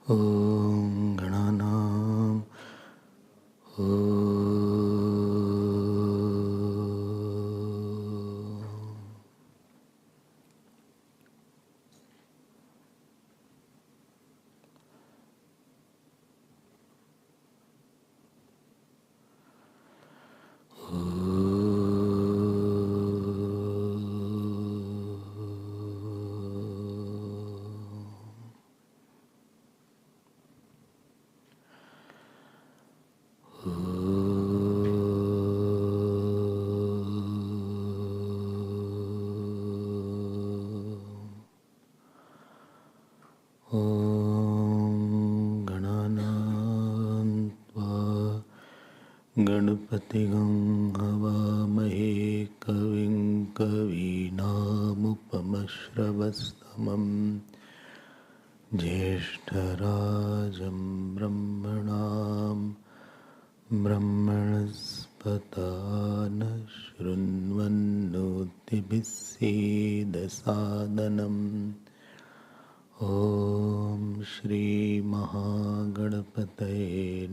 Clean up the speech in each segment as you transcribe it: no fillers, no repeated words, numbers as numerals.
Om Gananam Om गणपतिगं हवामहे कविं कवीनामुपमश्रवस्तमं ज्येष्ठराजं ब्रह्मणां ब्रह्मणस्पत नः शृण्वन्नोतिभिः सीदसादनम् ॐ श्रीमहागणपतये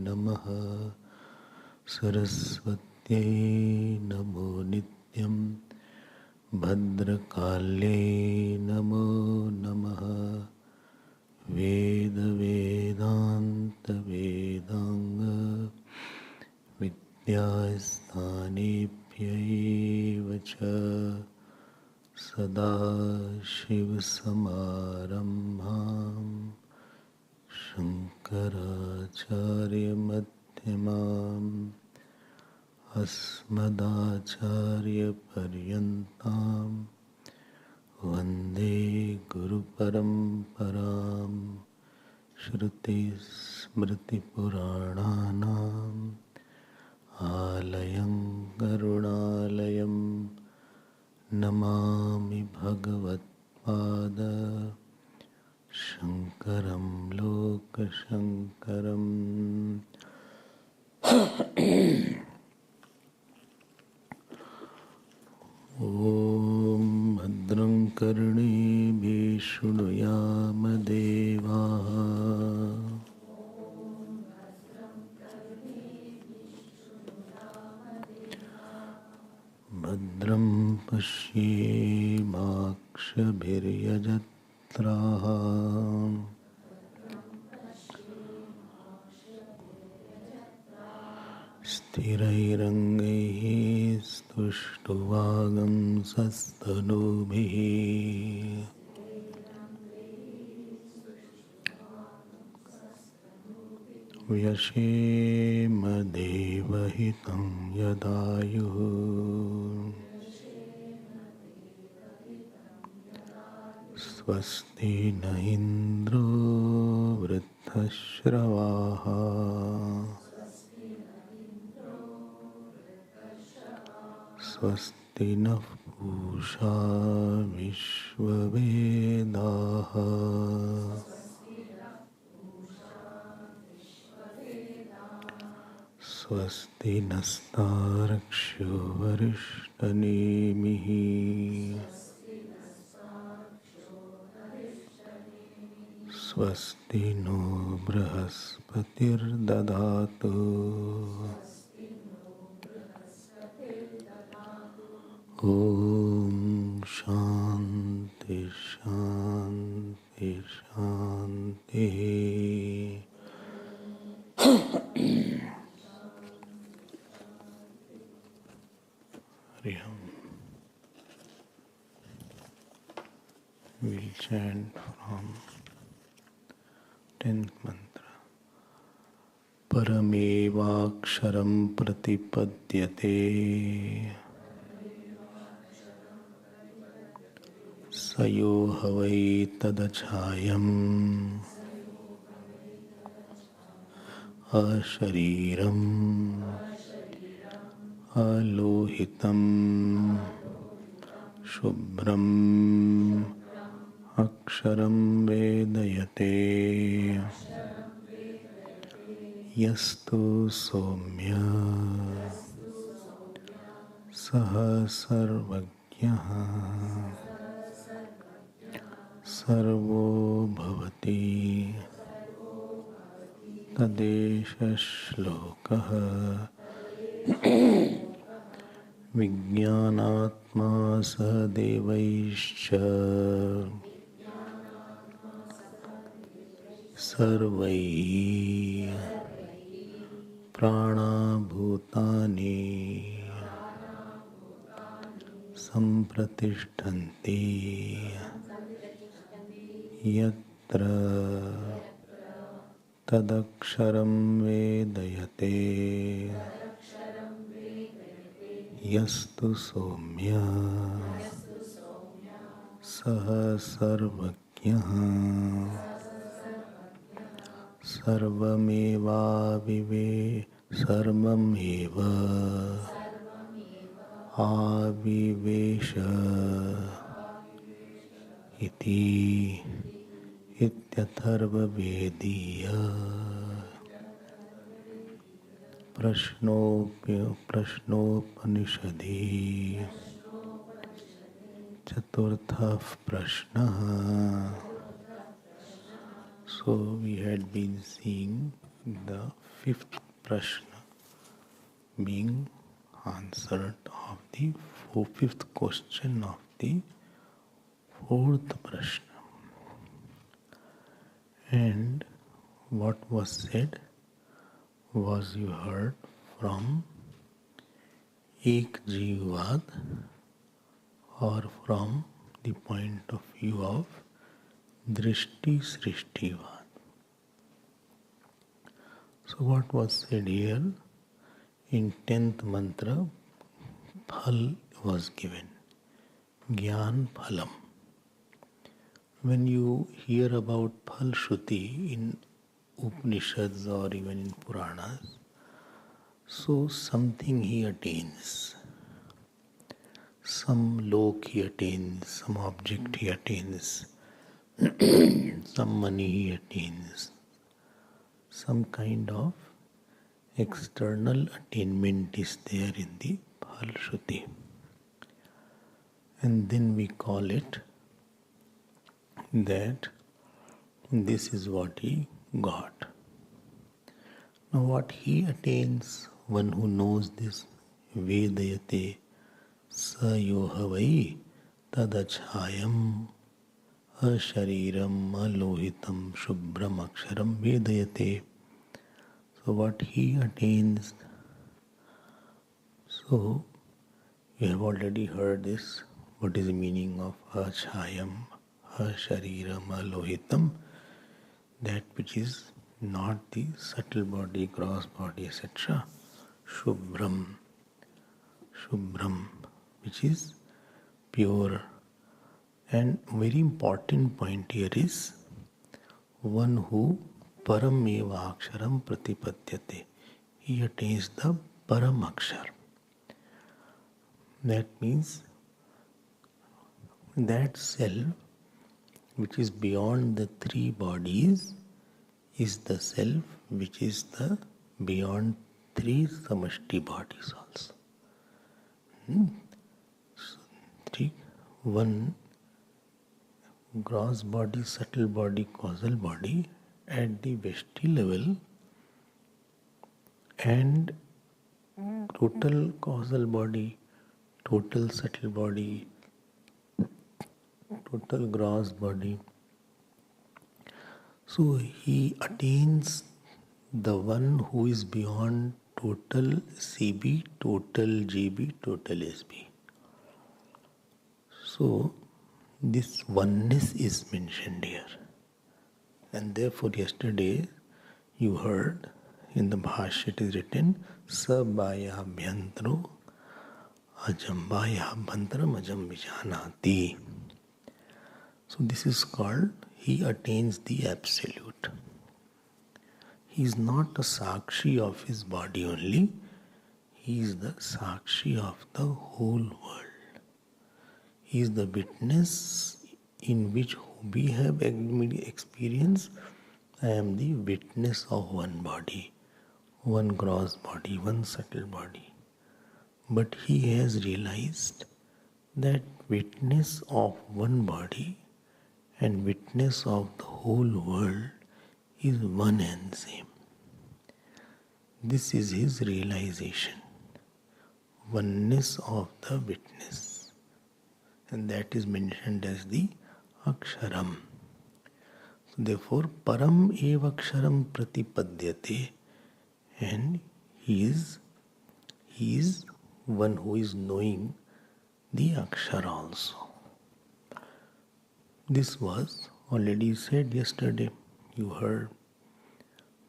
नमः। सरस्वत्यै नमो नित्यं भद्रकाल्यै नमो नमः। वेदवेदान्तवेदाङ्ग विद्यास्थानेभ्यैव च सदाशिवसमारम्भां शङ्कराचार्यमध्यमाम् अस्मदाचार्यपर्यन्तां वन्दे गुरुपरम्परां। श्रुतिस्मृतिपुराणानाम् आलयं करुणालयं नमामि भगवत्पाद शङ्करं लोकशङ्करम्। ॐ भद्रं कर्णेभिः शृणुयाम देवाः भद्रं पश्येमाक्षभिर्यजत्राः स्थिरैरङ्गैः स्तुष्टुवागंसस्तनूभिः व्यशेम देवहितं यदायुः। स्वस्ति न इन्द्रो वृद्धश्रवाः स्वस्ति नः पूषा विश्ववेदाः। स्वस्ति नस्तार्क्ष्यो वरिष्ठनेमिः। स्वस्ति नो बृहस्पतिर्दधातु ॐ शान्ति शान्ति शान्तिः। हरि ओम। We'll chant from 10th mantra. Paramevaksharam pratipadyate sayo havai tadachayam ashariram alohitam shubhram अक्षरं वेदयते यस्तु सौम्य सः सर्वज्ञः सर्वो भवति तदेशश्लोकः विज्ञानात्मा स देवैश्च सर्वैः प्राणाभूतानि सम्प्रतिष्ठन्ते यत्र तदक्षरं वेदयते यस्तु सौम्य सः सर्वज्ञः सर्वमेव आविवेश इति इत्यथर्ववेदीय प्रश्नोपनिषदि चतुर्थः प्रश्नः. So we had been seeing the fifth prashna being answered of the fifth question of the fourth prashna. And what was said was, you heard from Ek Jeevvad, or from the point of view of Drishti Srishtivad. So what was said here? In 10th mantra, Phal was given. Gyan Phalam. When you hear about Phal Shruti in Upanishads or even in Puranas, so something he attains. Some lok he attains, some object he attains, some money he attains, some kind of external attainment is there in the Phal Shruti. And then we call it that this is what he got. Now what he attains, one who knows this, Vedayate Sayohavai Tadachayam Ashariram Alohitam Shubhram Aksharam Vedayate. So what he attains, so you have already heard this, what is the meaning of Achayam, Ashariram, Alohitam, that which is not the subtle body, gross body, etc. Shubhram, which is pure. And very important point here is one who Param eva aksharam pratipadyate. He attains the Param Akshar. That means that self which is beyond the three bodies is the self which is the beyond three samashti bodies also. So, one gross body, subtle body, causal body at the Veshti level, and total causal body, total subtle body, total gross body. So he attains the one who is beyond total CB, total GB, total SB. So this oneness is mentioned here. And therefore yesterday you heard in the Bhashya it is written Sabaya Bhyantro Ajambaya Bhantaram Ajam Vijanati. So this is called, he attains the absolute. He is not a Sakshi of his body only, he is the Sakshi of the whole world. He is the witness in which we have experience. I am the witness of one body, one gross body, one subtle body. But he has realized that witness of one body and witness of the whole world is one and same. This is his realization, oneness of the witness, and that is mentioned as the Aksharam. So therefore, Param eva Aksharam pratipadyate, and he is one who is knowing the Akshara also. This was already said yesterday. You heard.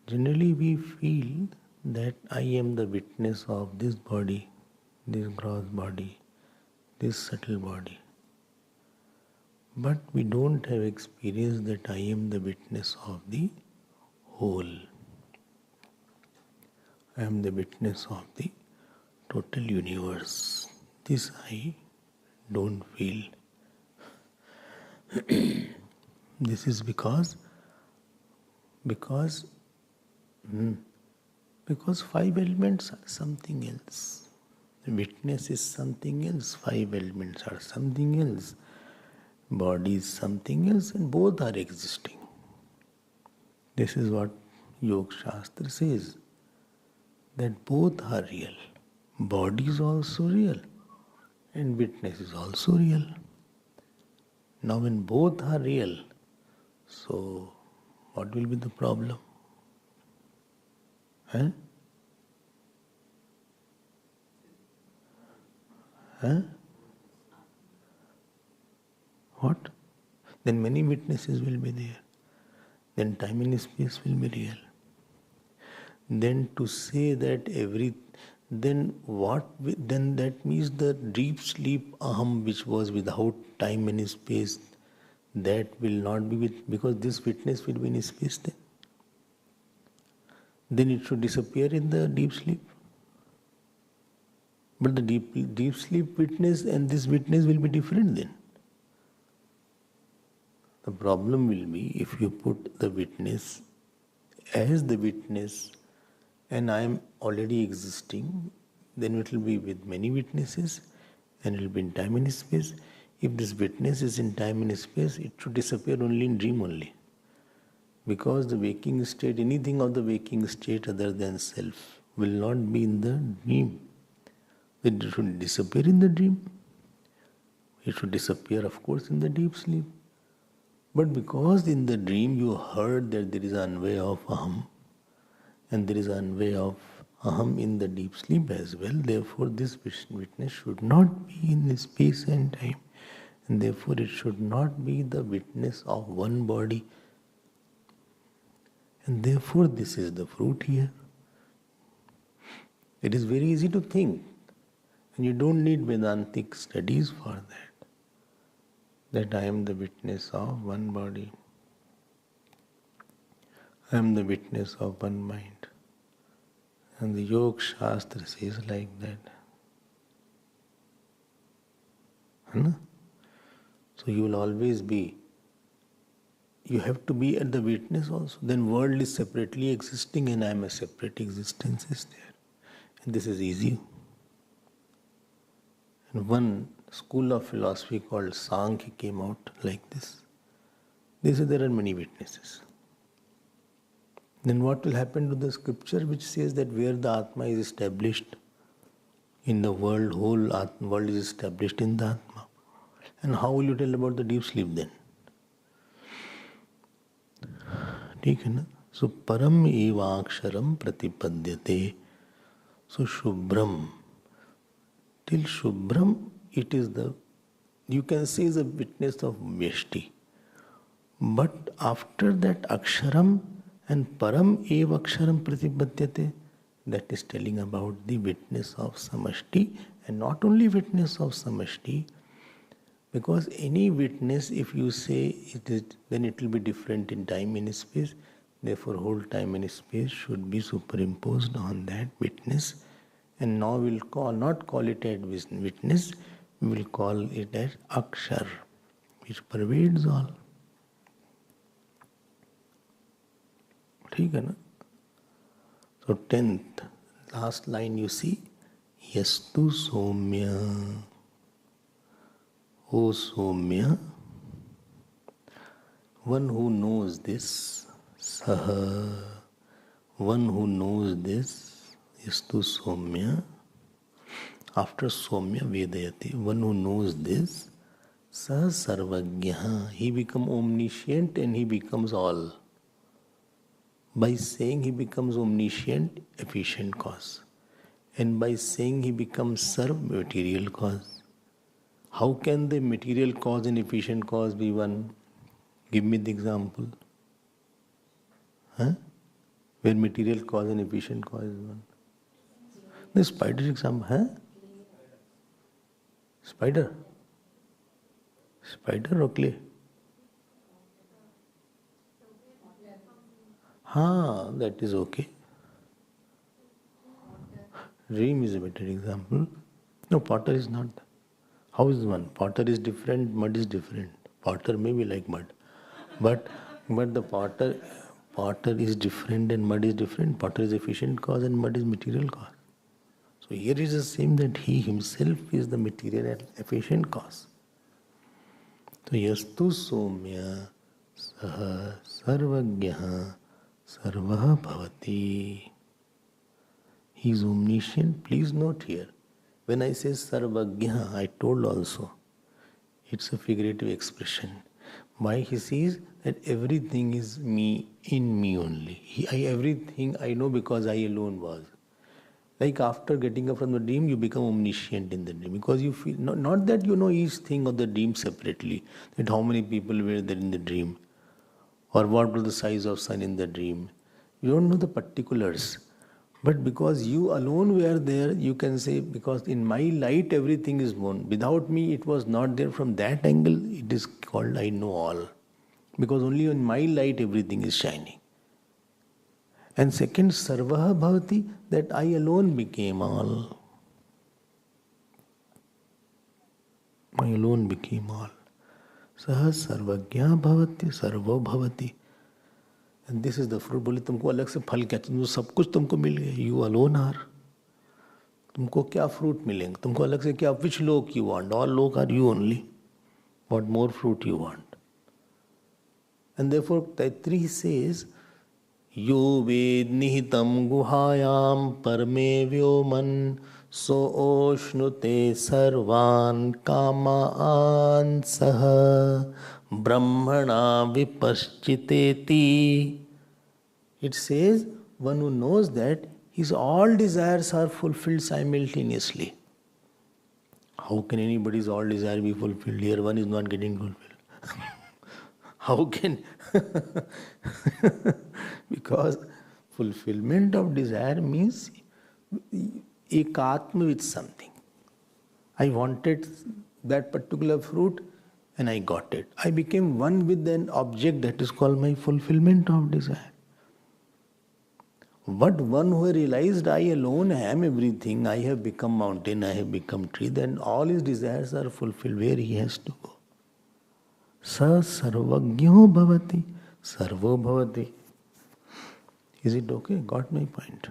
Generally, we feel that I am the witness of this body, this gross body, this subtle body. But we don't have experience that I am the witness of the whole. I am the witness of the total universe. This I don't feel. This is because five elements are something else. The witness is something else. Five elements are something else. Body is something else, and both are existing. This is what Yoga Shastra says, that both are real. Body is also real, and witness is also real. Now when both are real, so what will be the problem? Huh? Huh? What? Then many witnesses will be there. Then time and space will be real. Then to say that then that means the deep sleep aham, which was without time and space, that will not be because this witness will be in space then. Then it should disappear in the deep sleep. But the deep sleep witness and this witness will be different then. The problem will be if you put the witness as the witness and I am already existing, then it will be with many witnesses and it will be in time and space. If this witness is in time and space, it should disappear only in dream only. Because the waking state, anything of the waking state other than self will not be in the dream. It should disappear in the dream. It should disappear, of course, in the deep sleep. But because in the dream you heard that there is an anvay of aham and there is an anvay of aham in the deep sleep as well, therefore this witness should not be in space and time. And therefore it should not be the witness of one body. And therefore this is the fruit here. It is very easy to think. And you don't need Vedantic studies for that I am the witness of one body. I am the witness of one mind. And the Yoga Shastra says like that. So you will always be, you have to be at the witness also. Then world is separately existing and I am a separate existence is there. And this is easy. And one school of philosophy called Sankhya came out like this. They say there are many witnesses. Then what will happen to the scripture which says that where the Atma is established in the world, whole world is established in the Atma. And how will you tell about the deep sleep then? ठीक है ना? So param eva aksharam pratipadyate. So shubhram. Till shubhram, it is you can say is a witness of Vyashti. But after that aksharam and param eva aksharam pratipadyate, that is telling about the witness of samashti, and not only witness of samashti, because any witness, if you say it is, then it will be different in time and space. Therefore, whole time and space should be superimposed on that witness. And now we'll not call it as witness, we will call it as akshar, which pervades all. ठीक है ना? So 10th, last line you see, yastu somya. O Somya, one who knows this, Saha, one who knows this, Yastu Somya. After Somya Vedayati, one who knows this, Sa Sarvagyaha, he becomes omniscient and he becomes all. By saying he becomes omniscient, efficient cause. And by saying he becomes Sarv, material cause. How can the material cause and efficient cause be one? Give me the example. Huh? Where material cause and efficient cause is one. The spider example, huh? Spider? Spider or clay? That is okay. Dream is a better example. No, potter is not. How is one? Potter is different, mud is different. Potter may be like mud. But the potter is different and mud is different. Potter is efficient cause and mud is material cause. So here is the same, that he himself is the material and efficient cause. So yastu somya saha sarvagyaha sarvaha bhavati. He is omniscient. Please note here, when I say sarvagyaha, I told also, it's a figurative expression. Why he says that everything is me, in me only. Everything I know because I alone was. Like after getting up from the dream, you become omniscient in the dream. Because you feel, not that you know each thing of the dream separately, that how many people were there in the dream, or what was the size of sun in the dream. You don't know the particulars. But because you alone were there, you can say, because in my light everything is known. Without me it was not there. From that angle, it is called I know all. Because only in my light everything is shining. And second, sarvaha bhavati, that I alone became all. I alone became all. Saha sarvagya bhavati, sarvo bhavati. And this is the fruit. बोले तुमको अलग से फल क्या चाहिए? सब कुछ तुमको मिल गया. You alone are. तुमको क्या fruit मिलेंगे? तुमको अलग से क्या? Which lok you want? All lok are you only. What more fruit you want? And therefore Taittiriya says, Yo ved nihitam guhayam parme vyoman so oshnute sarvan kamaan saha brahmana vipaschiteti. It says, one who knows that his all desires are fulfilled simultaneously. How can anybody's all desire be fulfilled? Here one is not getting fulfilled. How can? Because fulfillment of desire means ekatma with something. I wanted that particular fruit and I got it. I became one with an object, that is called my fulfillment of desire. But one who realized I alone am everything, I have become mountain, I have become tree, then all his desires are fulfilled. Where he has to go? Sa sarvagyo bhavati, sarvo bhavati. Is it okay? Got my point?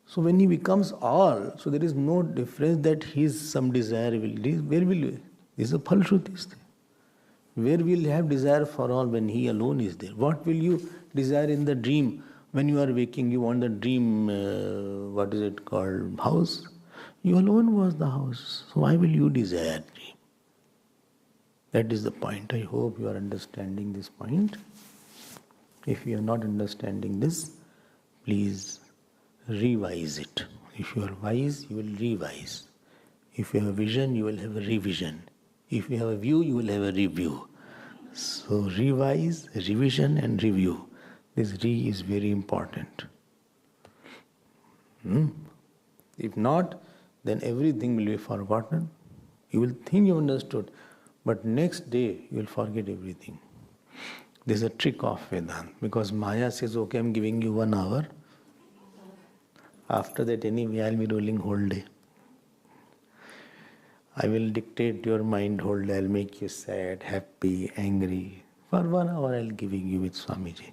So when he becomes all, so there is no difference that his some desire will be. Where will you? This is a Phalshruti. Where will you have desire for all when he alone is there? What will you desire in the dream? When you are waking, you want the dream, what is it called? House? You alone was the house. So why will you desire dream? That is the point. I hope you are understanding this point. If you are not understanding this, please revise it. If you are wise, you will revise. If you have a vision, you will have a revision. If you have a view, you will have a review. So revise, revision and review. This re is very important. If not, then everything will be forgotten. You will think you understood, but next day you will forget everything. This is a trick of Vedanta, because Maya says, okay, I am giving you 1 hour. After that, anyway, I will be rolling whole day. I will dictate your mind whole day. I will make you sad, happy, angry. For 1 hour, I will giving you with Swamiji.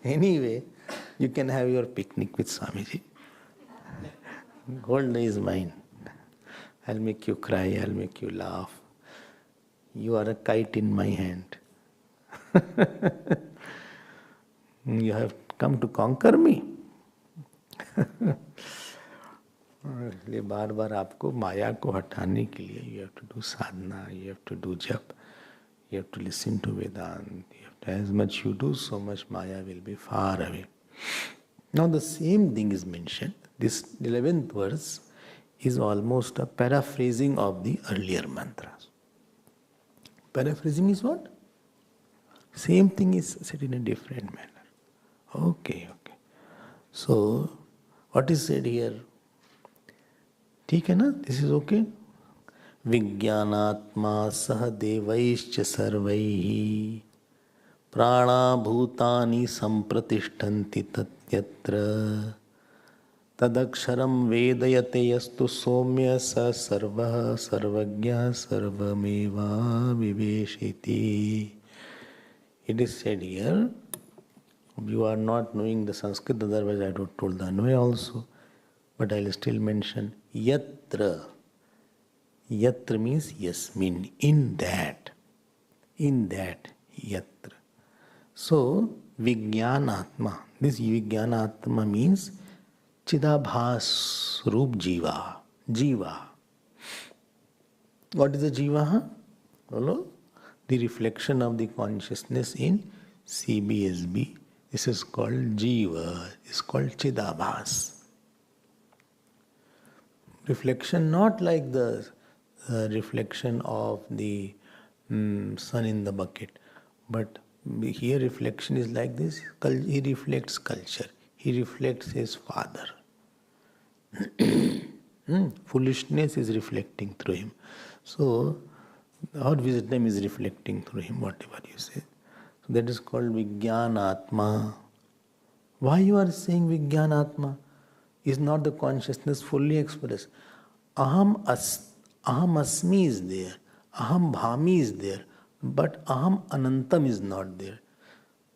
Anyway, you can have your picnic with Swamiji. Whole day is mine. I'll make you cry, I'll make you laugh. You are a kite in my hand. You have come to conquer me. इसलिए बार बार आपको माया को हटाने के लिए you have to do sadhana, you have to do jap, you have to listen to Vedanta. As much you do, so much Maya will be far away. Now the same thing is mentioned. This 11th verse is almost a paraphrasing of the earlier mantras. Paraphrasing is what? Same thing is said in a different manner. Okay. So, what is said here? ठीक है ना? This is okay? विज्ञानात्मा सह देवैश्च सर्वैः प्राणाभूतानि सम्प्रतिष्ठन्ति तत्यत्र तदक्षरं वेदयते यस्तु सौम्य स सर्वः सर्वज्ञः सर्वमेवाविवेशयति. It is said here, you are not knowing the Sanskrit, otherwise I would have told the Anvaya also, but I will still mention yatra. Yatra means yasmin, in that yatra. So, Vijnanatma. This Vijnanatma means Chidabhas Roop Jiva. Jiva. What is the Jiva? Hello? The reflection of the consciousness in CBSB. This is called Jiva. It's called Chidabhas. Reflection not like the reflection of the sun in the bucket, but here reflection is like this. He reflects culture. He reflects his father. Foolishness is reflecting through him. So, our wisdom is reflecting through him, whatever you say. So that is called Vijnanatma. Why you are saying Vijnanatma? Is not the consciousness fully expressed? Aham Asmi is there. Aham Bhami is there. But Aham Anantam is not there.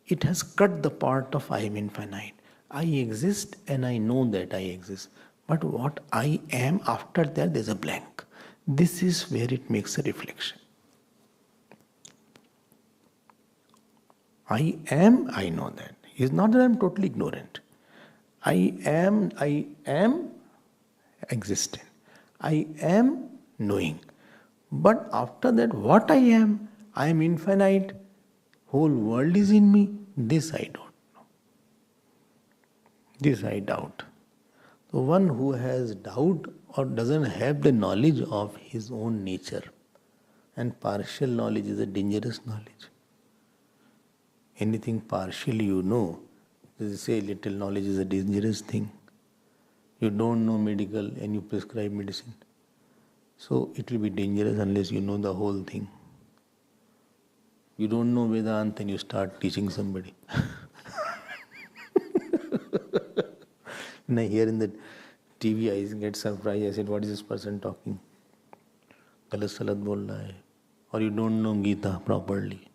It has cut the part of I am infinite. I exist and I know that I exist. But what I am, after that there is a blank. This is where it makes a reflection. I am, I know that. It's not that I am totally ignorant. I am existent. I am knowing. But after that, what I am infinite. Whole world is in me. This I don't know. This I doubt. The one who has doubt or doesn't have the knowledge of his own nature, and partial knowledge is a dangerous knowledge. Anything partially you know, they say little knowledge is a dangerous thing. You don't know medical and you prescribe medicine. So it will be dangerous unless you know the whole thing. You don't know Vedanta and you start teaching somebody. When I hear in the TV, I get surprised. I said, what is this person talking? Galat salat bol raha hai. Or you don't know Gita properly.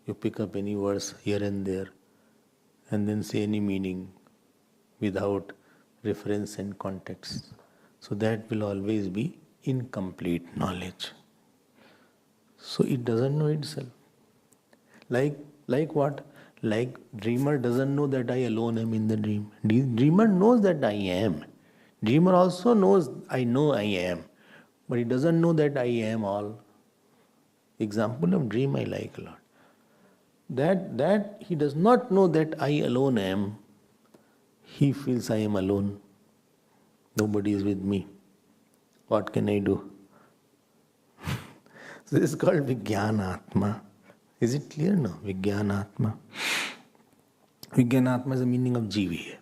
You pick up any verse here and there and then say any meaning without reference and context. So that will always be incomplete knowledge. So it doesn't know itself. Like what? Like dreamer doesn't know that I alone am in the dream. Dreamer knows that I am. Dreamer also knows I know I am. But he doesn't know that I am all. Example of dream I like a lot. That he does not know that I alone am. He feels I am alone. Nobody is with me. What can I do? So this is called Vijnanatma. Is it clear now? Vijnanatma. Vijnanatma is the meaning of Jeev here.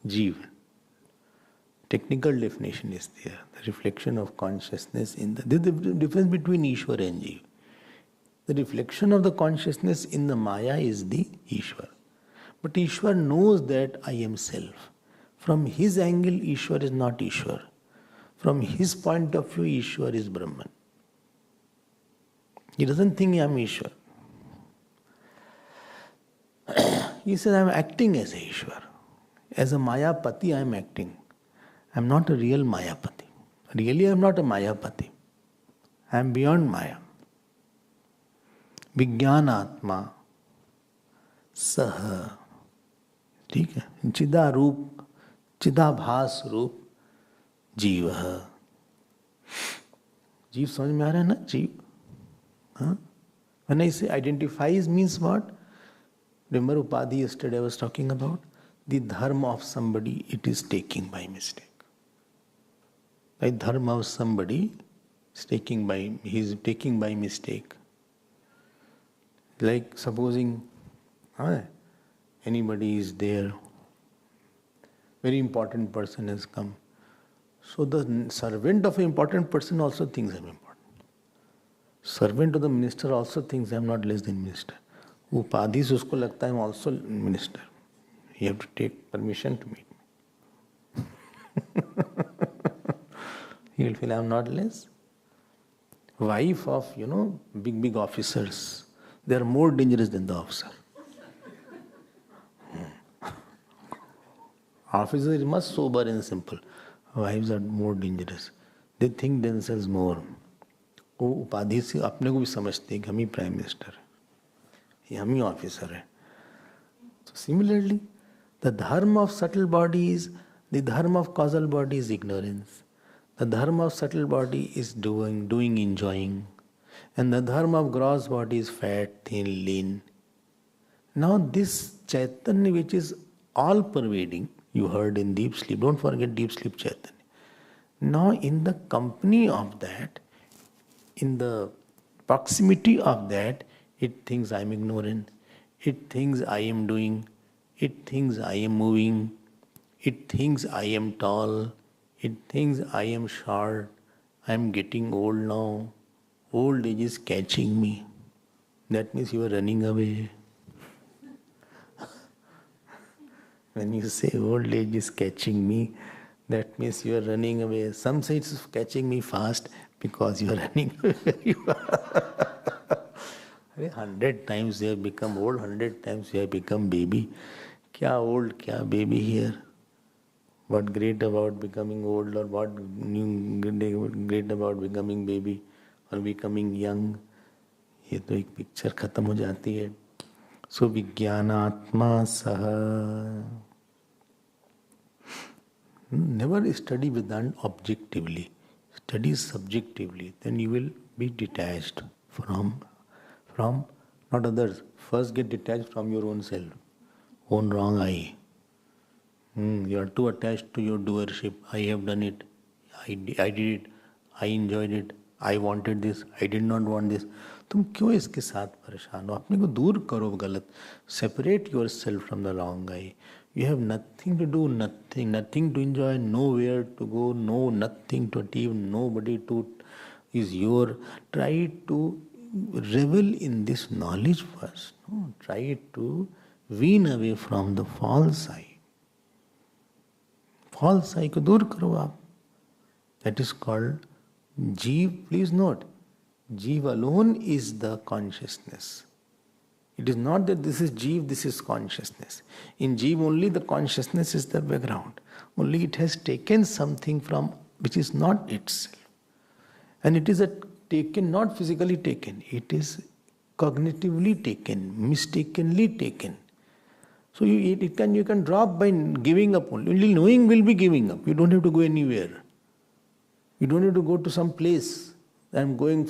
Jeev. Technical definition is there. The reflection of consciousness in the difference between Ishwar and Jeev. The reflection of the consciousness in the Maya is the Ishwar. But Ishwar knows that I am self. From his angle, Ishwar is not Ishwar. From his point of view, Ishwar is Brahman. He doesn't think I am Ishwar. He says I am acting as a Ishwar. As a Mayapati, I am acting. I am not a real Mayapati. Really, I am not a Mayapati. I am beyond Maya. Vijnanatma सह, ठीक है, चिदारूप, चिदाभास रूप जीव। जीव समझ में आ रहा है ना? जीव, हाँ? When I say identifies means what? Remember Upadhi yesterday I was talking about? The dharma of somebody, it is taking by mistake. The dharma of somebody is taking by, he is taking by mistake. Like supposing anybody is there, very important person has come. So the servant of an important person also thinks I am important. Servant of the minister also thinks I am not less than minister. Upadhi से उसको लगता है I am also minister. You have to take permission to meet me. He will feel I am not less. Wife of, big officers, they are more dangerous than the officer. Officer is much sober and simple. Wives are more dangerous. They think themselves more. वो उपाधि से अपने को भी समझते हैं कि हम ही प्राइम मिनिस्टर हैं, हम ही ऑफिसर हैं. So similarly, the dharma of subtle body is, the dharma of causal body is ignorance. The dharma of subtle body is doing, enjoying. And the dharma of gross body is fat, thin, lean. Now this Chaitanya which is all pervading, you heard in deep sleep, don't forget deep sleep Chaitanya. Now in the company of that, in the proximity of that, it thinks I am ignorant, it thinks I am doing, it thinks I am moving, it thinks I am tall, it thinks I am short, I am getting old now, old age is catching me. That means you are running away. When you say old age is catching me, that means you are running away. Some say it's catching me fast because you are running away. 100 times you have become old, 100 times you have become baby. Kya old, kya baby here? What great about becoming old, or what new great about becoming baby or becoming young? ये तो एक picture खत्म हो जाती है. So विज्ञानात्मा सह. Never study Vedanta objectively. Study subjectively. Then you will be detached from not others. First get detached from your own self. Own wrong I. You are too attached to your doership. I have done it. I did it. I enjoyed it. I wanted this. I did not want this. तुम क्यों इसके साथ परेशान हो? अपने को दूर करो गलत. Separate yourself from the wrong I. You have nothing to do, nothing to enjoy, nowhere to go, nothing to achieve, nobody to is your. Try to revel in this knowledge first. No? Try to wean away from the false I. False I को दूर करो आप. That is called Jeev. Please note, Jeev alone is the consciousness. It is not that this is Jeev, this is consciousness. In Jeev only the consciousness is the background. Only it has taken something from which is not itself. And it is taken, not physically taken. It is cognitively taken, mistakenly taken. So you can drop by giving up only. Only knowing will be giving up. You don't have to go anywhere. You don't have to go to some place. I'm going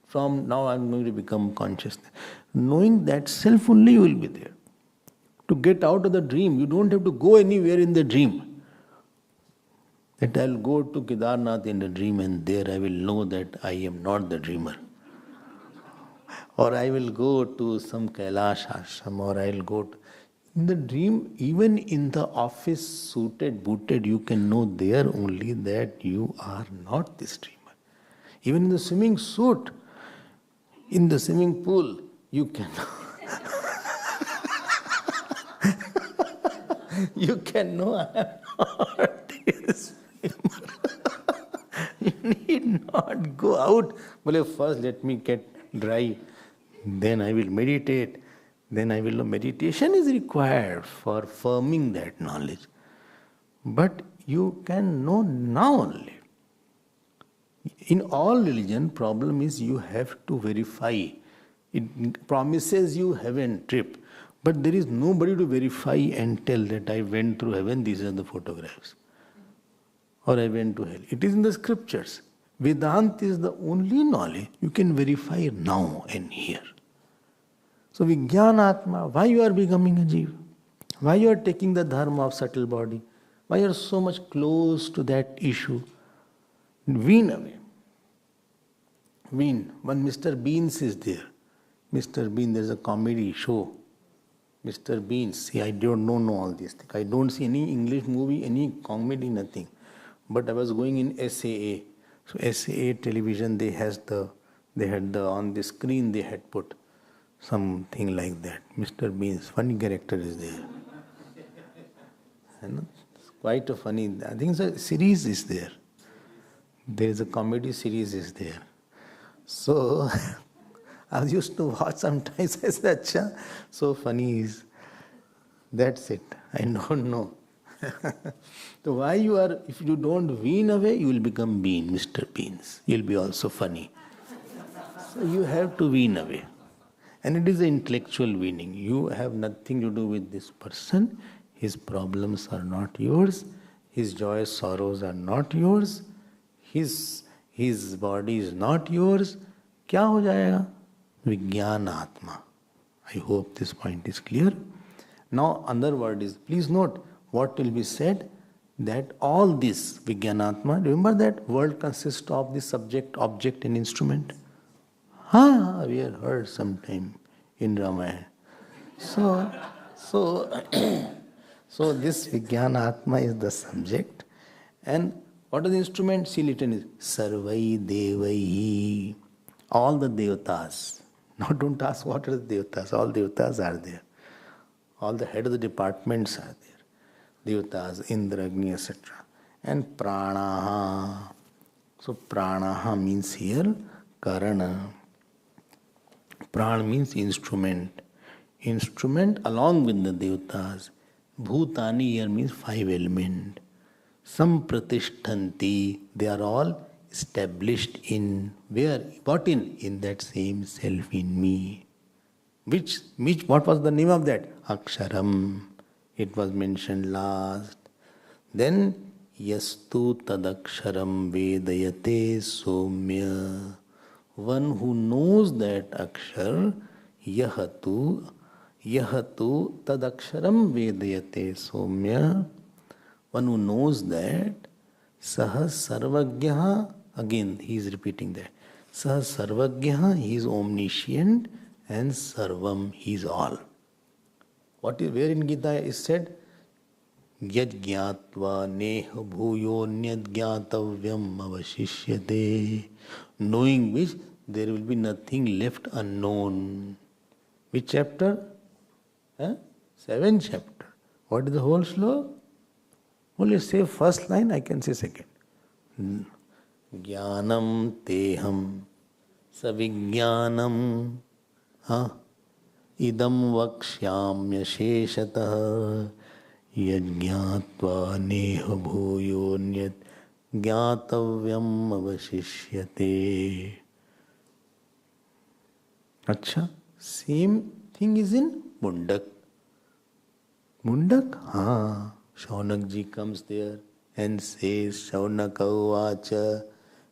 from now I'm going to become consciousness. Knowing that self only will be there. To get out of the dream, you don't have to go anywhere in the dream. That I'll go to Kedarnath in the dream and there I will know that I am not the dreamer. Or I will go to some Kailash ashram, or I'll go to... In the dream, even in the office suited, booted, you can know there only that you are not this dreamer. Even in the swimming suit, in the swimming pool, you can you can know I am not this swimmer. You need not go out. Well, first let me get dry, then I will meditate. Then I will know. Meditation is required for firming that knowledge. But you can know now only. In all religion, problem is you have to verify. It promises you heaven trip, But there is nobody to verify and tell that I went through heaven, these are the photographs. Or I went to hell. It is in the scriptures. Vedanta is the only knowledge you can verify now and here. So Vijnanatma, why you are becoming a Jiva? Why you are taking the dharma of subtle body? Why you are so much close to that issue? Wean away. Wean. One Mr. Beans is there. Mr. Bean, there's a comedy show. Mr. Beans. See, I don't know all these things. I don't see any English movie, any comedy, nothing. But I was going in SAA. So SAA television, they had on the screen they had put something like that. Mr. Beans, funny character is there. It's quite a funny. I think a series is there. There is a comedy series is there. So I used to watch sometimes. I said, "Acha, so funny is." That's it. I don't know. So why you are? If you don't wean away, you will become Bean, Mr. Beans. You'll be also funny. So you have to wean away. And it is an intellectual weaning. You have nothing to do with this person. His problems are not yours. His joys, sorrows are not yours. His body is not yours. क्या हो जाएगा? विज्ञान आत्मा. I hope this point is clear. Now another word is, please note what will be said, that all this Vijnanatma, remember that world consists of the subject, object and instrument. We have heard sometime in Ramayana. So this Vijnanatma is the subject. And what is the instrument? See, written is Sarvai Devaihi. All the devatas. Now don't ask what are the devatas. All devatas are there. All the head of the departments are there. Devatas, Indra, Agni, etc. And Pranaha. So Pranaha means here Karana. Pran means instrument. Instrument along with the devatas. Bhutani here means 5 elements. Sampratishtanti, they are all established in where? What in? In that same self in me. Which what was the name of that? Aksharam. It was mentioned last. Then Yastu Tadaksharam Vedayate Somya. One who knows that Akshar, Yahatu Tadaksharam Vedayate Somya. One who knows that, Saha Sarvagyaha, again he is repeating that. Saha Sarvagyaha, he is omniscient, and Sarvam, he is all. Where in Gita is said? Yad Gyatva Neha Bhuyo Nyad Gyatavyam Avashishyate. Knowing which there will be nothing left unknown. Which chapter? 7th chapter. What is the whole sloka? Only say first line, I can say second. Jnanam teham savijnanam idam vakshyamya sheshatah yajñātva neha bhuyo nyat gyātavyam avashishyate. Acha, same thing is in Mundak. Mundak? Shaunakji comes there and says, Shaunaka uvacha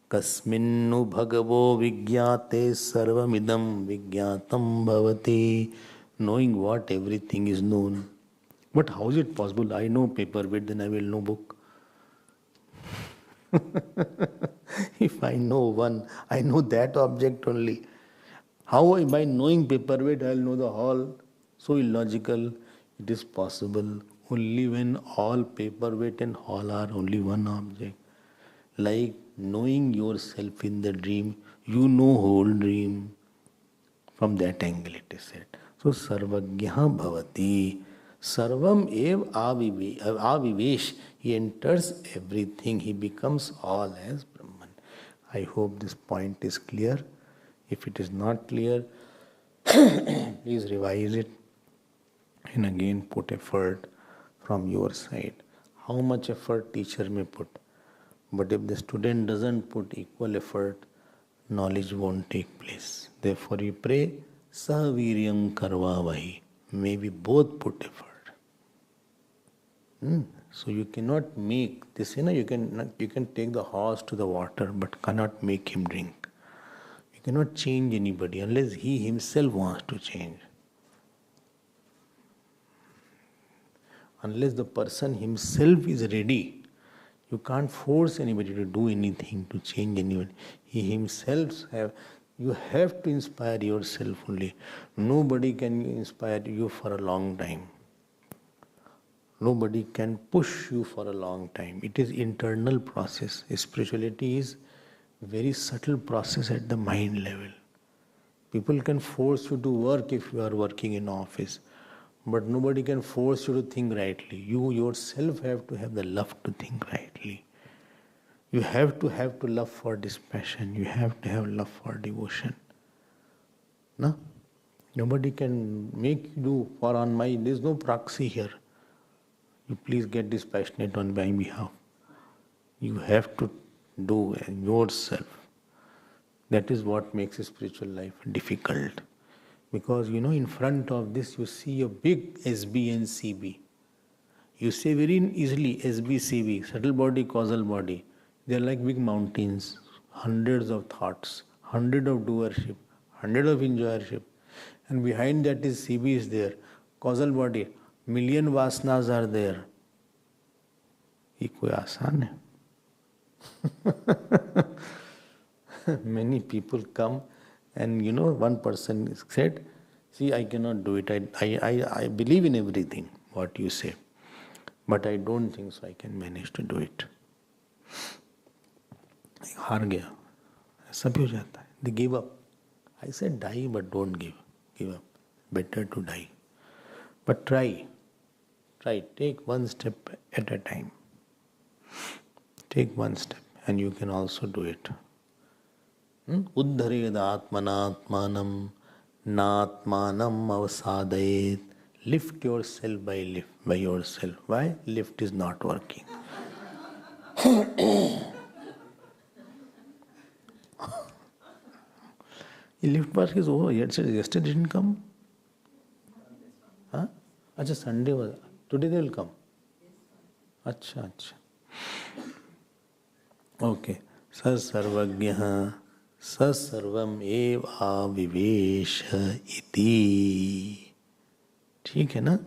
kasminnu bhagavo vigyate sarvamidam vigyatam bhavati. Knowing what everything is known. But how is it possible? I know paperweight, then I will know book. If I know one, I know that object only. How by knowing paperweight I will know the whole? So illogical. It is possible only when all paperweight and all are only one object. Like knowing yourself in the dream, you know whole dream. From that angle it is said. So sarvagyaha bhavati. Sarvam ev avivesh. He enters everything. He becomes all as Brahman. I hope this point is clear. If it is not clear, please revise it and again put effort from your side. How much effort teacher may put. But if the student doesn't put equal effort, knowledge won't take place. Therefore you pray, Sahaviryam karva vahi. maybe both put effort. So you cannot make this, you can take the horse to the water but cannot make him drink. You cannot change anybody unless he himself wants to change. Unless the person himself is ready, you can't force anybody to do anything, to change anybody. You have to inspire yourself only. Nobody can inspire you for a long time. Nobody can push you for a long time. It is internal process. Spirituality is very subtle process at the mind level. People can force you to work if you are working in office, but nobody can force you to think rightly. You yourself have to have the love to think rightly. You have to love for dispassion. You have to have love for devotion. No? Nobody can make you do for on my. There is no proxy here. You please get dispassionate on my behalf. You have to do yourself. That is what makes a spiritual life difficult. Because in front of this you see a big SB and CB. You say very easily SB, CB, subtle body, causal body. They are like big mountains, hundreds of thoughts, hundreds of doership, hundreds of enjoyership. And behind that is CB is there, causal body. Million vasanas are there. ये कोई आसान है. Many people come and one person said, see, I cannot do it. I believe in everything what you say, but I don't think so I can manage to do it. हार गया. ऐसा भी हो जाता है. They give up. I said die but don't give up. Better to die. But try. Take one step at a time. Take one step and you can also do it. Uddhared atmanatmanam natmanam avasadayet. Lift yourself by yourself. Why? Lift is not working. Lift work is over. Yesterday didn't come. Huh? Acha, Sunday was. Today they will come. Acha. Okay. Sarvagyaha sarvam eva vivesha iti. ठीक है ना?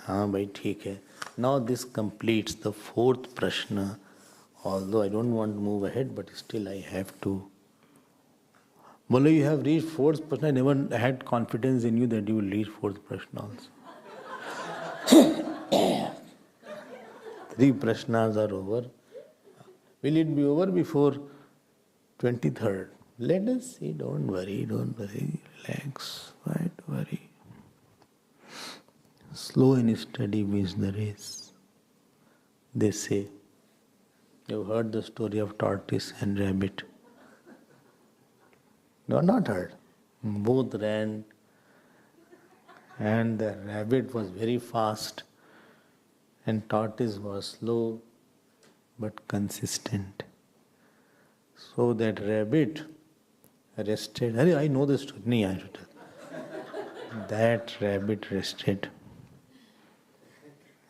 हाँ भाई ठीक है. Now this completes the fourth prashna. Although I don't want to move ahead, but still I have to. Bolo, you have reached fourth prashna. I never had confidence in you that you will reach fourth prashna also. 3 prashnas are over. Will it be over before 23rd? Let us see. Don't worry. Relax. Why worry? Slow and steady wins the race. They say. You've heard the story of tortoise and rabbit. You have not heard. Both ran and the rabbit was very fast and tortoise was slow but consistent. So that rabbit rested. I know the story. No, I should tell. That rabbit rested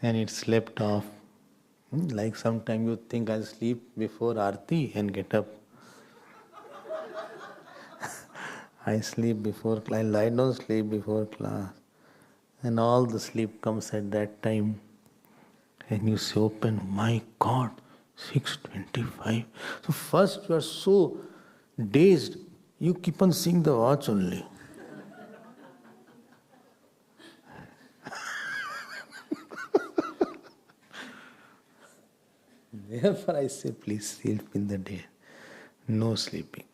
and it slept off. Like sometime you think I'll sleep before Aarti and get up. I lie down, sleep before class. And all the sleep comes at that time. And you say, open, my God, 6:25. So first you are so dazed, you keep on seeing the watch only. Therefore I say, please sleep in the day. No sleeping.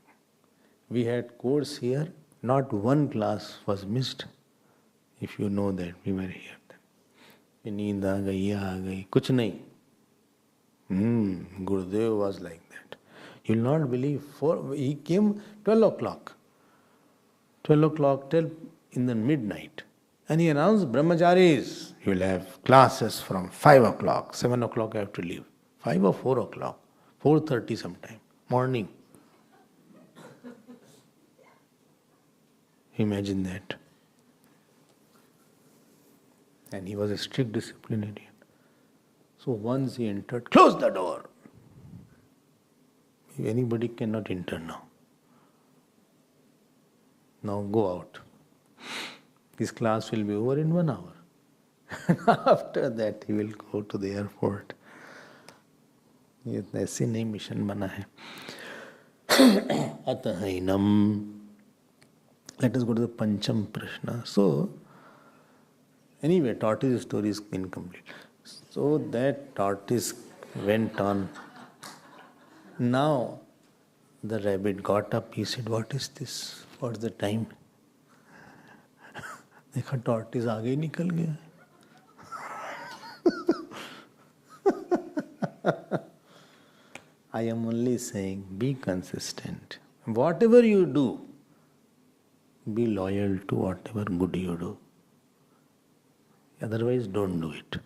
We had course here, not one class was missed. If you know that, we were here then. नींद आ गई, कुछ नहीं. Gurudev was like that. You will not believe, he came 12 o'clock. 12 o'clock till in the midnight. And he announced, Brahmacharis, you will have classes from 5 o'clock, 7 o'clock I have to leave. 5 or 4 o'clock, 4:30 sometime, morning. Imagine that. And he was a strict disciplinarian. So once he entered, close the door. Anybody cannot enter now. Now go out. This class will be over in 1 hour. After that he will go to the airport. ये ऐसे नहीं mission बना है. Atahainam. Let us go to the Pancham Prashna. So, anyway, tortoise story is incomplete. So that tortoise went on. Now the rabbit got up. He said, "What is this? What's the time?" देखा tortoise आगे ही निकल गया. I am only saying, be consistent. Whatever you do, be loyal to whatever good you do. Otherwise, don't do it.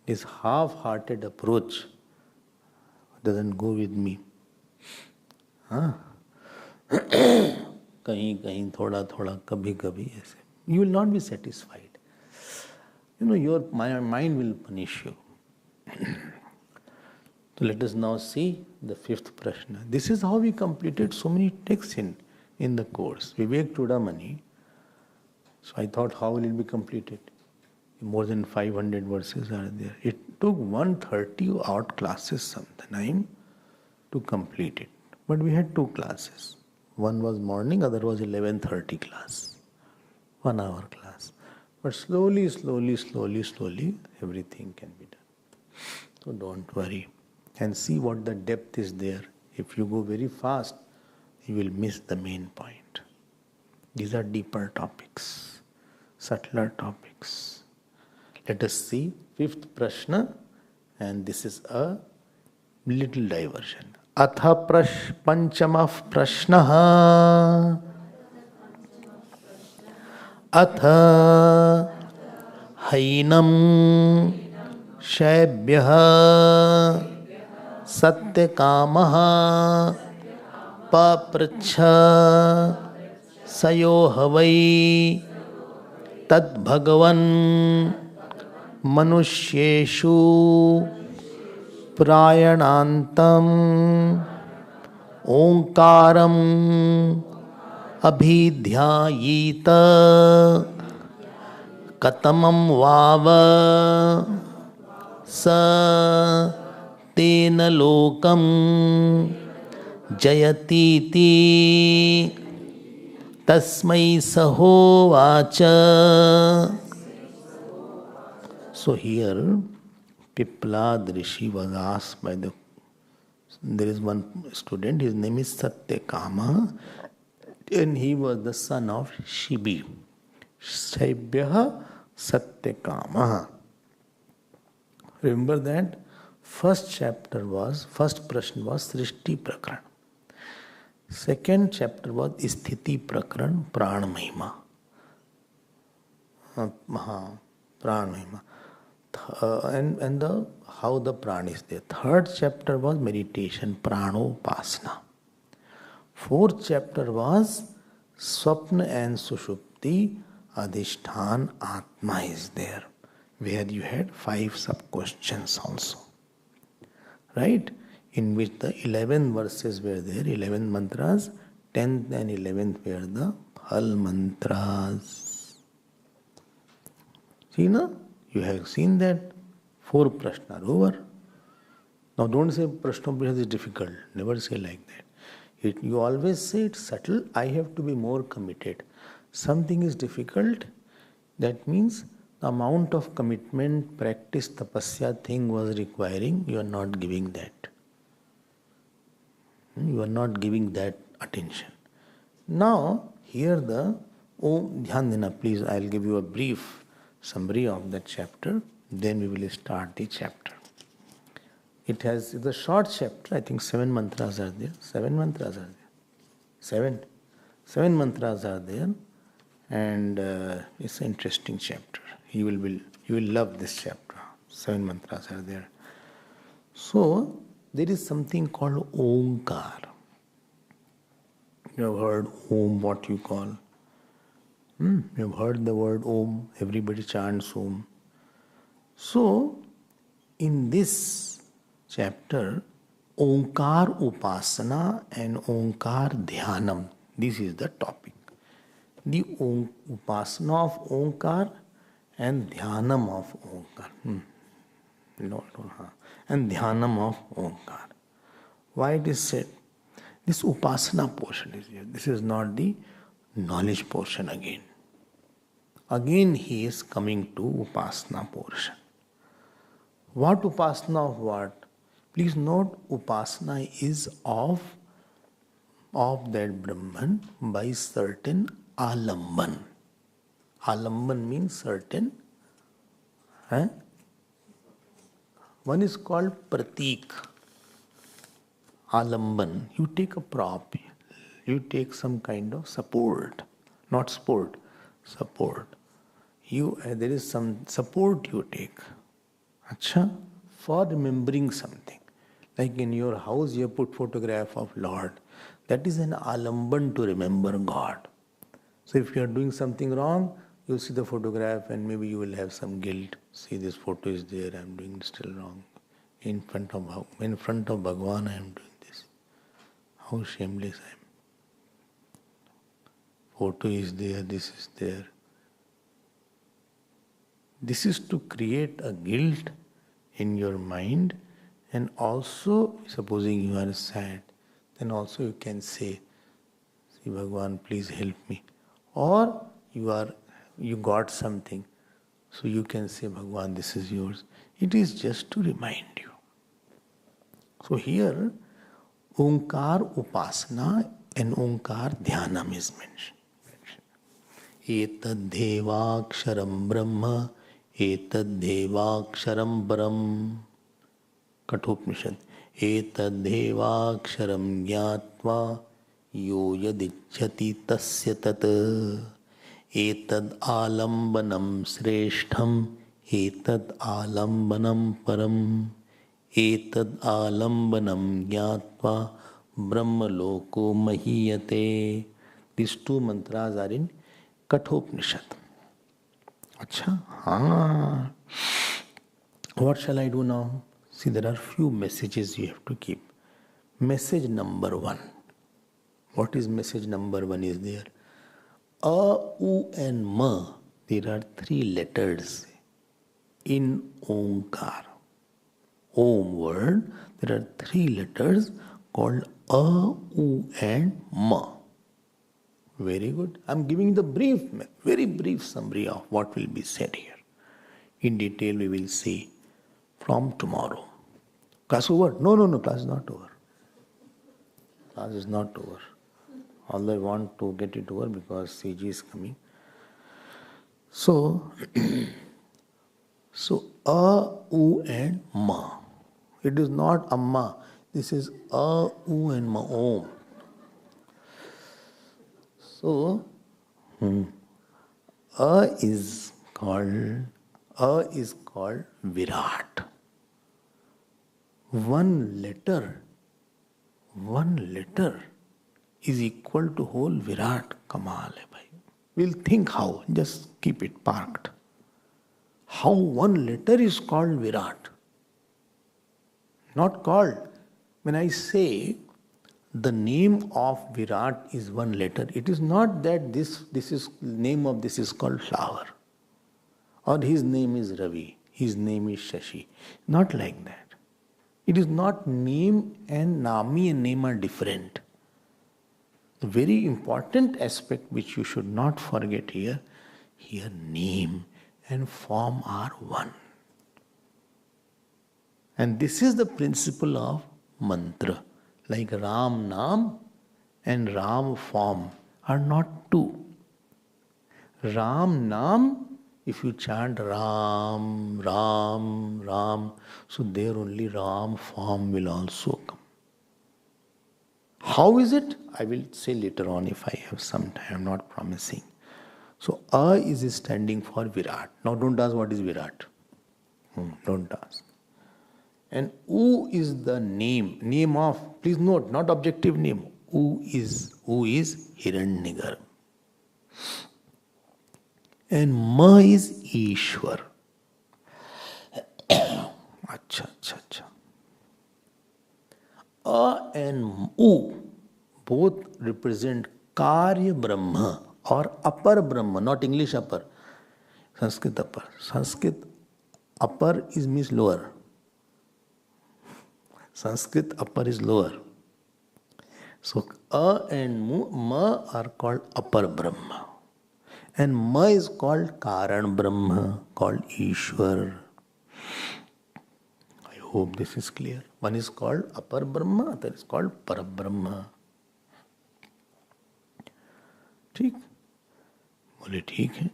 This half-hearted approach doesn't go with me. कहीं कहीं थोड़ा थोड़ा कभी कभी ऐसे. You will not be satisfied. Your mind will punish you. So let us now see the 5th Prashna. This is how we completed so many texts in the course. Vivek Chudamani. So I thought, how will it be completed? More than 500 verses are there. It took 130 odd classes sometime to complete it. But we had 2 classes. One was morning, other was 11:30 class. 1 hour class. But slowly, everything can be done. So don't worry. And see what the depth is there. If you go very fast, you will miss the main point. These are deeper topics, subtler topics. Let us see 5th Prashna, and this is a little diversion. Atha Panchamah Prashnaha. Atha Hainam Shaibhyah Satyakamaha Papracha Sayo Havai Tad Bhagavan Manushyeshu Prayanantam Omkaram Abhidhyayita Katamam Vava Sa Tena Lokam Jayatiti Tasmai Sahovacha. So here Piplad Rishi was asked by there is one student, his name is Satyakama, and he was the son of Shibi. Shaibhyah Satyakama. Remember that first prashna was Srishti Prakran. Second chapter was Sthiti Prakran, Pran Mahima. Pran Mahima. And how the pran is there. Third chapter was meditation, Pranoupasana. Fourth chapter was Swapna and Sushupti, Adhishthan Atma is there, where you had 5 sub-questions also. Right? In which the 11 verses were there, 11 mantras, 10th and 11th were the Phal mantras. See na? You have seen that 4 prashna are over. Now don't say Prashnopanishad is difficult. Never say like that. You always say it's subtle. I have to be more committed. Something is difficult. That means the amount of commitment, practice, tapasya thing was requiring. You are not giving that. You are not giving that attention. Now here the Dhyan dena, please. I will give you a brief summary of that chapter, then we will start the chapter. It's a short chapter, I think 7 mantras are there. 7 mantras are there. 7 mantras are there, and it's an interesting chapter. You will love this chapter. 7 mantras are there. So there is something called Omkar. You have heard Om, what you call. You've heard the word Om, everybody chants Om. So, in this chapter, Omkar Upasana and Omkar Dhyanam, this is the topic. The Upasana of Omkar and Dhyanam of Omkar. And Dhyanam of Omkar. Why it is said? This Upasana portion is here. This is not the knowledge portion again. Again he is coming to Upasana portion. What Upasana of what? Please note, Upasana is of that Brahman by certain alamban. Alamban means certain. One is called pratik. Alamban. You take a prop. You take some kind of support. Not sport. Support. There is some support you take. Acha? For remembering something. Like in your house you put photograph of Lord. That is an alamban to remember God. So if you are doing something wrong, you see the photograph and maybe you will have some guilt. See, this photo is there, I am doing still wrong. In front of Bhagwan I am doing this. How shameless I am. Photo is there, this is there. This is to create a guilt in your mind, and also, supposing you are sad, then also you can say, see Bhagwan, please help me. Or you got something, so you can say, Bhagwan, this is yours. It is just to remind you. So here, Omkar Upasana and Omkar Dhyanam is mentioned. Etad Devaksharam Brahma, Etad Devaksharam Param. Kathopanishad. Etad Devaksharam Gyatva, Yo Yadichyati Tasya Tat. Etad Alambanam Sreshtham, Etad Alambanam Param. Etad Alambanam Gyatva, Brahma Loko Mahiyate. These two mantras are in Kathopanishad. Acha? What shall I do now? See, there are few messages you have to keep. Message number 1. What is message number 1 is there? A, U and Ma. There are 3 letters in Omkar. Om word, there are 3 letters called A, U and Ma. Very good. I am giving the very brief summary of what will be said here. In detail we will see from tomorrow. Class over? No, class is not over. Class is not over. Although I want to get it over because CG is coming. So, A, U and Ma. It is not Amma. This is A, U and Ma. Om. So, A is called Virat. One letter is equal to whole Virat. Kamal hai bhai. We'll think how. Just keep it parked. How one letter is called Virat. Not called. When I say the name of Virat is one letter, it is not that this is name of this is called flower. Or his name is Ravi. His name is Shashi. Not like that. It is not name and Nami and name are different. The very important aspect which you should not forget here name and form are one. And this is the principle of mantra. Like Ram Naam and Ram form are not two. Ram Naam, if you chant Ram, Ram, Ram, so there only Ram form will also come. How is it? I will say later on if I have some time, I am not promising. So A is standing for Virat. Now don't ask what is Virat. Don't ask. And U is the name of, please note, not objective name. U is Hiranyagarbha. and Ma is Ishwar. Acha, acha, acha. A and U both represent Karya Brahma or Upper Brahma, not English upper, Sanskrit upper. Sanskrit upper is means lower. Sanskrit upper is lower. So A and Ma are called Upper Brahma. And Ma is called Karan Brahma, called Ishwar. I hope this is clear. One is called Upper Brahma, other is called Parabrahma. ठीक? बोले ठीक है.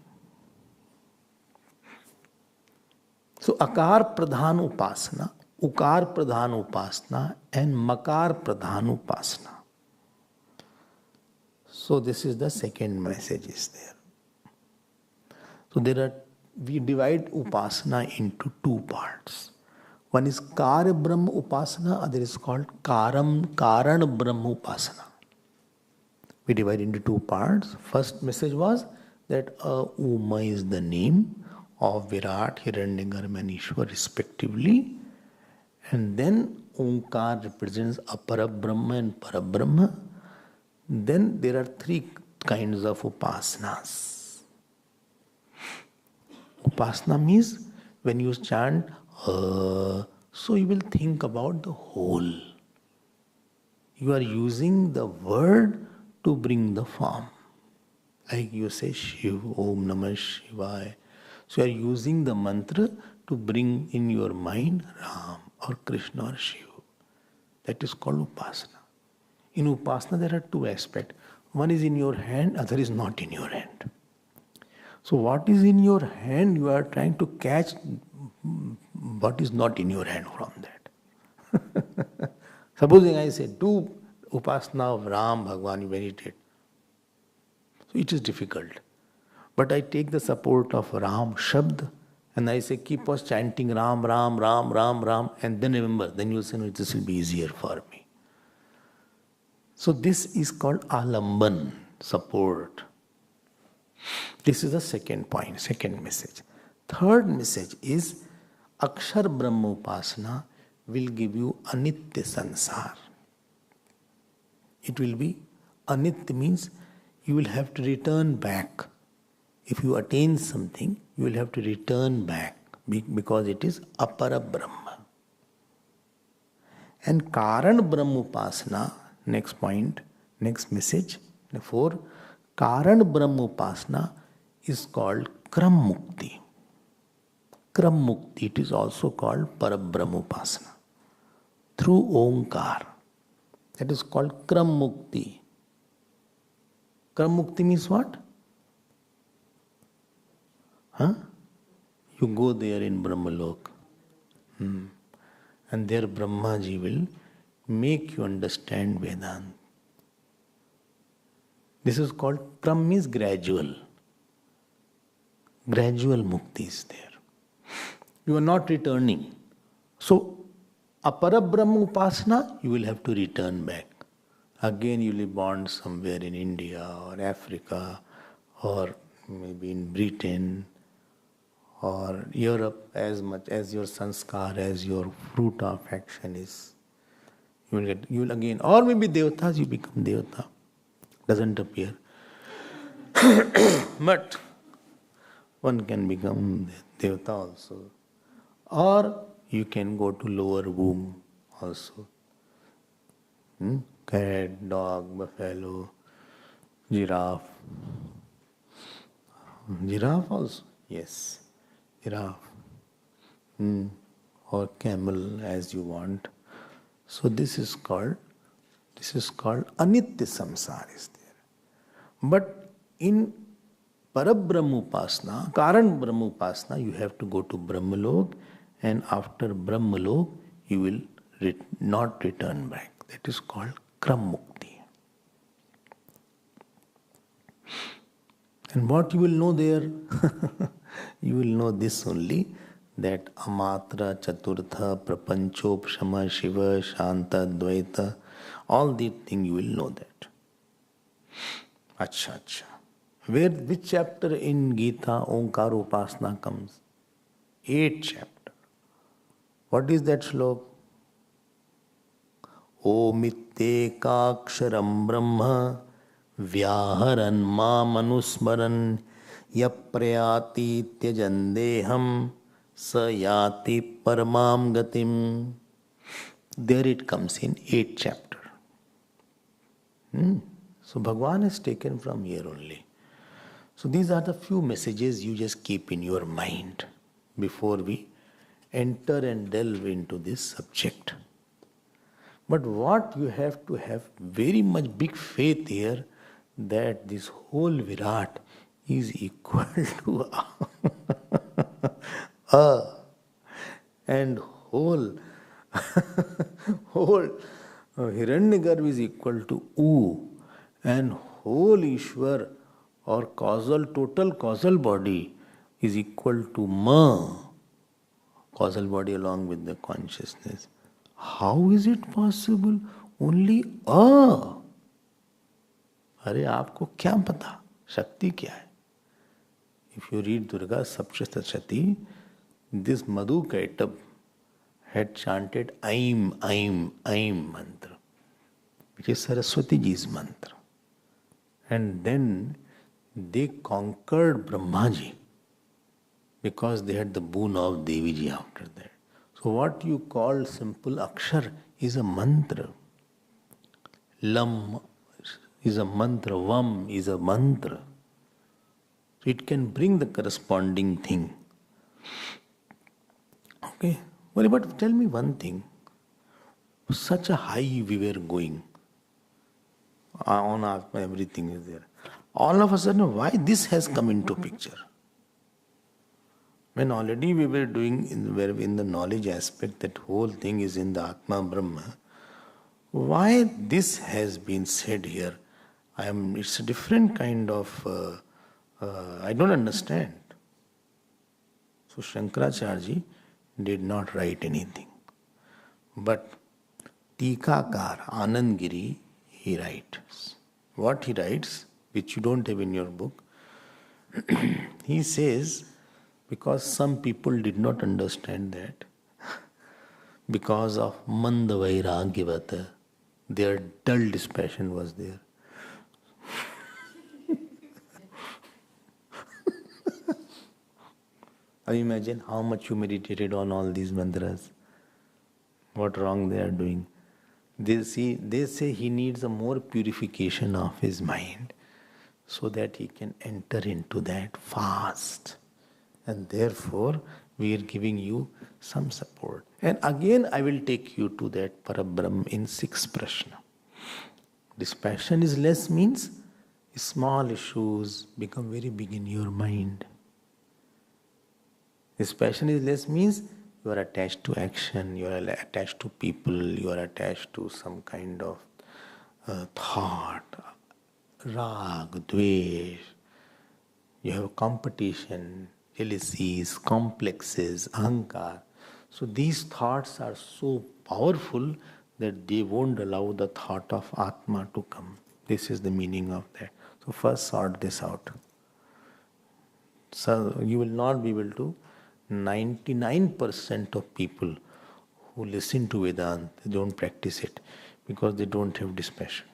So Akar Pradhan Upasana, Ukar Pradhan Upasana and Makar Pradhan Upasana. So this is the second message is there. So we divide Upasana into two parts. One is Karya Brahma Upasana, other is called Karan Brahma Upasana. We divide into two parts. First message was that Uma is the name of Virat, Hiranyagarbha and Ishwar respectively. And then Omkar represents Apara Brahma and Parabrahma. Then there are three kinds of upasanas. Upasana means when you chant, so you will think about the whole. You are using the word to bring the form. Like you say Shiv, Om Namah Shivaya. So you are using the mantra to bring in your mind Ram or Krishna or Shiv. That is called Upasana. In Upasana there are two aspects. One is in your hand, other is not in your hand. So what is in your hand, you are trying to catch what is not in your hand from that. Supposing I say, do Upasana of Ram, Bhagwan, you meditate. So it is difficult. But I take the support of Ram Shabd and I say, keep on chanting Ram, Ram, Ram, Ram, Ram, and then remember, then you will say, no, this will be easier for me. So this is called Alamban, support. This is the second point, second message. Third message is Akshar Brahma Upasana will give you Anitya Sansar. It will be, Anitya means you will have to return back. If you attain something, you will have to return back because it is Apara Brahma. And Karan Brahma Upasana, next point, next message, 4, Karan Brahma Upasana is called Kram Mukti. Kram Mukti, it is also called Parabrahma Upasana. Through Omkar. That is called Kram Mukti. Kram Mukti means what? You go there in Brahmalok. And there Brahmaji will make you understand Vedanta. This is called Kram means gradual. Gradual mukti is there. You are not returning. So, Apara Brahma Upasana, you will have to return back. Again, you will be born somewhere in India or Africa or maybe in Britain or Europe, as much as your sanskar, as your fruit of action is. You will again, or maybe devatas, you become devata. Doesn't appear. But one can become devata also. Or you can go to lower womb also. Cat, dog, buffalo, giraffe. Giraffe also? Yes. Giraffe. Or camel as you want. So this is called Anitya Samsara is there. But in Parabrahma Upasana, Karan Brahma Upasana, you have to go to Brahmalok, and after Brahmalok, you will not return back. That is called Kram Mukti. And what you will know there? You will know this only, that Amatra, Chaturtha, Prapanchopshama, Shiva, Shanta, Dvaita, all these things you will know that. Acha, acha. Which chapter in Gita Omkar Upasana comes? 8th chapter. What is that slok? Omitekaksharam Brahma Vyaharan Manusmaran Yaprayati Tyajandeham Sayati Paramam Gatim. There it comes in 8th chapter. So Bhagwan is taken from here only. So these are the few messages you just keep in your mind before we enter and delve into this subject. But what you have to have very much big faith here that this whole Virat is equal to A and whole Hiranyagarbha is equal to U and whole Ishwar or total causal body is equal to Ma, causal body along with the consciousness. How is it possible? Only A. अरे आपको क्या पता शक्ति क्या है? If you read Durga Saptashtati, this Madhu Kaitab had chanted Aim, Aim, Aim mantra, which is Saraswati ji's mantra. And then they conquered Brahmaji because they had the boon of Devi ji after that. So what you call simple Akshar is a mantra. Lam is a mantra. Vam is a mantra. So it can bring the corresponding thing. Okay. Well, but tell me one thing. Such a high we were going. On Atma, everything is there. All of a sudden, why this has come into picture? When already we were doing in the knowledge aspect, that whole thing is in the Atma Brahma. Why this has been said here? It's a different kind of, I don't understand. So Shankaracharya did not write anything. But Tikakar, Anand Giri, he writes. What he writes, which you don't have in your book, he says, because some people did not understand that, because of Mandavairagivata, their dull dispassion was there. I imagine how much you meditated on all these mantras, what wrong they are doing. They say he needs a more purification of his mind so that he can enter into that fast. And therefore, we are giving you some support. And again, I will take you to that Parabrahm in 6th Prashna. Dispassion is less means small issues become very big in your mind. Dispassion is less means you are attached to action, you are attached to people, you are attached to some kind of thought, rag, dvesh. You have competition, jealousies, complexes, ahankar. So these thoughts are so powerful that they won't allow the thought of Atma to come. This is the meaning of that. So first sort this out. So you will not be able to. 99% of people who listen to Vedanta, they don't practice it because they don't have dispassion.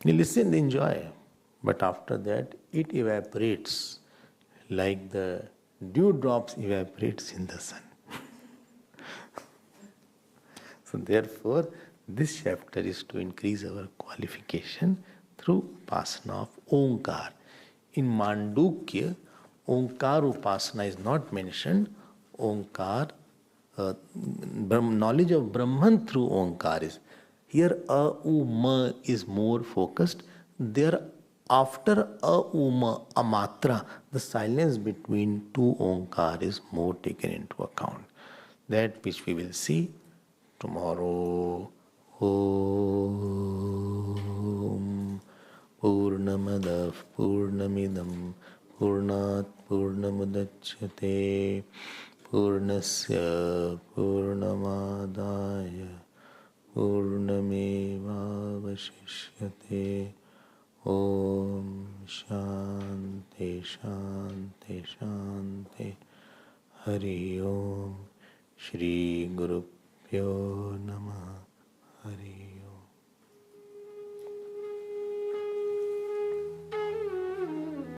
They listen, they enjoy, but after that it evaporates like the dewdrops evaporates in the sun. So therefore, this chapter is to increase our qualification through Upasana of Omkar. In Mandukya, Omkar Upasana is not mentioned. Omkar, knowledge of Brahman through Omkar is. Here A, U, Ma is more focused. There, after A, U, Ma, a matra, the silence between two Omkar is more taken into account. That which we will see tomorrow. Om Purnamadav Purnamidam Purnat Purnamudachyate Purnasya Purnamadaya Purnameva Vashishyate Om Shanti Shanti Shanti. Hari Om. Shri Guru Pyo Namaha. Hari